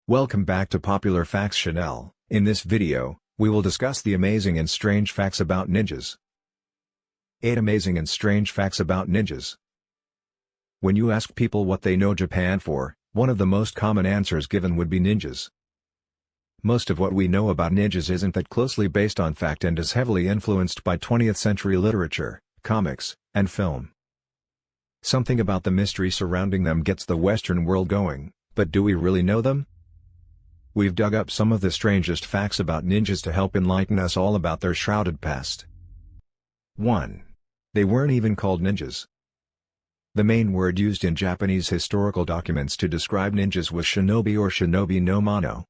Welcome back to Popular Facts Channel. In this video, we will discuss the amazing and strange facts about ninjas. 8 amazing and strange facts about ninjas. When you ask people what they know Japan for, one of the most common answers given would be ninjas. Most of what we know about ninjas isn't that closely based on fact and is heavily influenced by 20th century literature, comics, and film. Something about the mystery surrounding them gets the Western world going, but do we really know them? We've dug up some of the strangest facts about ninjas to help enlighten us all about their shrouded past. 1. They weren't even called ninjas. The main word used in Japanese historical documents to describe ninjas was shinobi or shinobi no mano.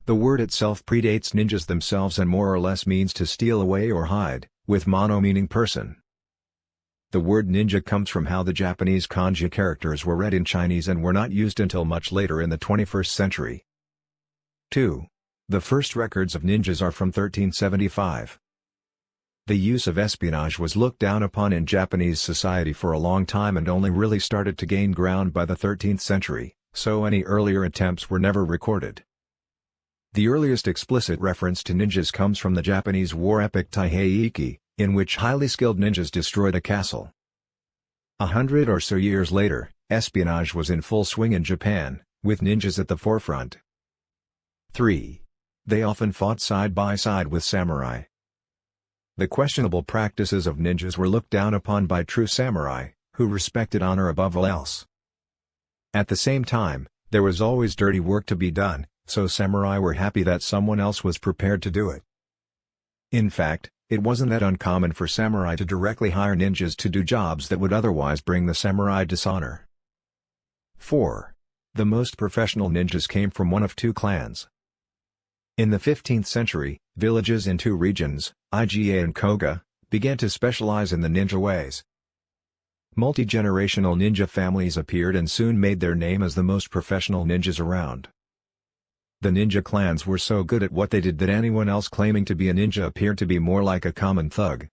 The word itself predates ninjas themselves and more or less means to steal away or hide, with mano meaning person. The word ninja comes from how the Japanese kanji characters were read in Chinese and were not used until much later in the 21st century. 2. The first records of ninjas are from 1375. The use of espionage was looked down upon in Japanese society for a long time and only really started to gain ground by the 13th century, so any earlier attempts were never recorded. The earliest explicit reference to ninjas comes from the Japanese war epic Taihei Ikki, in which highly skilled ninjas destroyed a castle. 100 or so years later, espionage was in full swing in Japan, with ninjas at the forefront. 3. They often fought side by side with samurai. The questionable practices of ninjas were looked down upon by true samurai, who respected honor above all else. At the same time, there was always dirty work to be done, so samurai were happy that someone else was prepared to do it. In fact, it wasn't that uncommon for samurai to directly hire ninjas to do jobs that would otherwise bring the samurai dishonor. 4. The most professional ninjas came from one of two clans. In the 15th century, villages in two regions, Iga and Koga, began to specialize in the ninja ways. Multi-generational ninja families appeared and soon made their name as the most professional ninjas around. The ninja clans were so good at what they did that anyone else claiming to be a ninja appeared to be more like a common thug.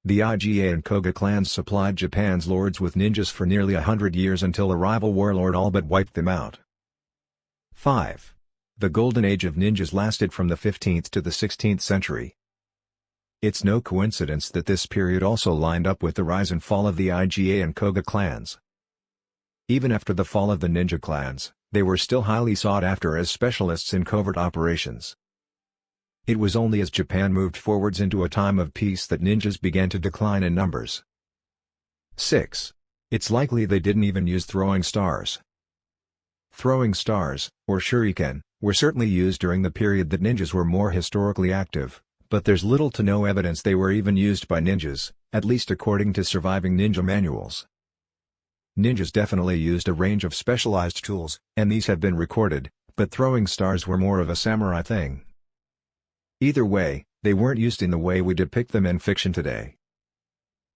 The Iga and Koga clans supplied Japan's lords with ninjas for nearly 100 years until a rival warlord all but wiped them out. 5. The golden age of ninjas lasted from the 15th to the 16th century. It's no coincidence that this period also lined up with the rise and fall of the Iga and Koga clans. Even after the fall of the ninja clans, they were still highly sought after as specialists in covert operations. It was only as Japan moved forwards into a time of peace that ninjas began to decline in numbers. 6. It's likely they didn't even use throwing stars. Throwing stars, or shuriken, were certainly used during the period that ninjas were more historically active, but there's little to no evidence they were even used by ninjas, at least according to surviving ninja manuals. Ninjas definitely used a range of specialized tools, and these have been recorded, but throwing stars were more of a samurai thing. Either way, they weren't used in the way we depict them in fiction today.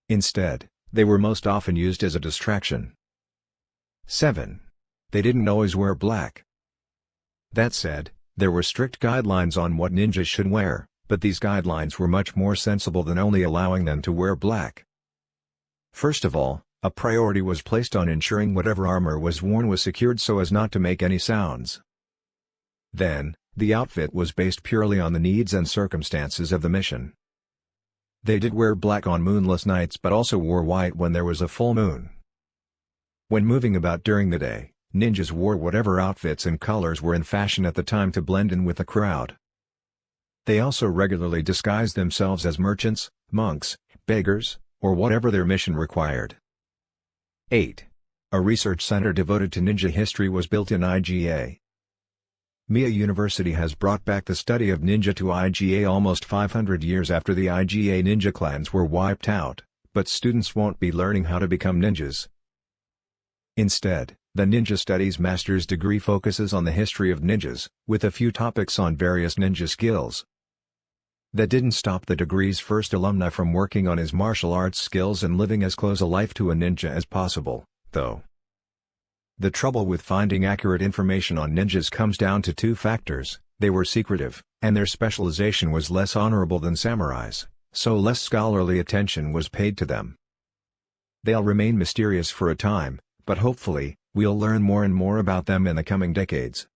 Instead, they were most often used as a distraction. 7. They didn't always wear black. That said, there were strict guidelines on what ninjas should wear, but these guidelines were much more sensible than only allowing them to wear black. First of all, a priority was placed on ensuring whatever armor was worn was secured so as not to make any sounds. Then, the outfit was based purely on the needs and circumstances of the mission. They did wear black on moonless nights but also wore white when there was a full moon. When moving about during the day, ninjas wore whatever outfits and colors were in fashion at the time to blend in with the crowd. They also regularly disguised themselves as merchants, monks, beggars, or whatever their mission required. 8. A research center devoted to ninja history was built in Iga. Mia University has brought back the study of ninja to Iga almost 500 years after the Iga ninja clans were wiped out, but students won't be learning how to become ninjas. Instead, the Ninja Studies Master's degree focuses on the history of ninjas, with a few topics on various ninja skills. That didn't stop the degree's first alumni from working on his martial arts skills and living as close a life to a ninja as possible, though. The trouble with finding accurate information on ninjas comes down to two factors: they were secretive, and their specialization was less honorable than samurais, so less scholarly attention was paid to them. They'll remain mysterious for a time, but hopefully, we'll learn more and more about them in the coming decades.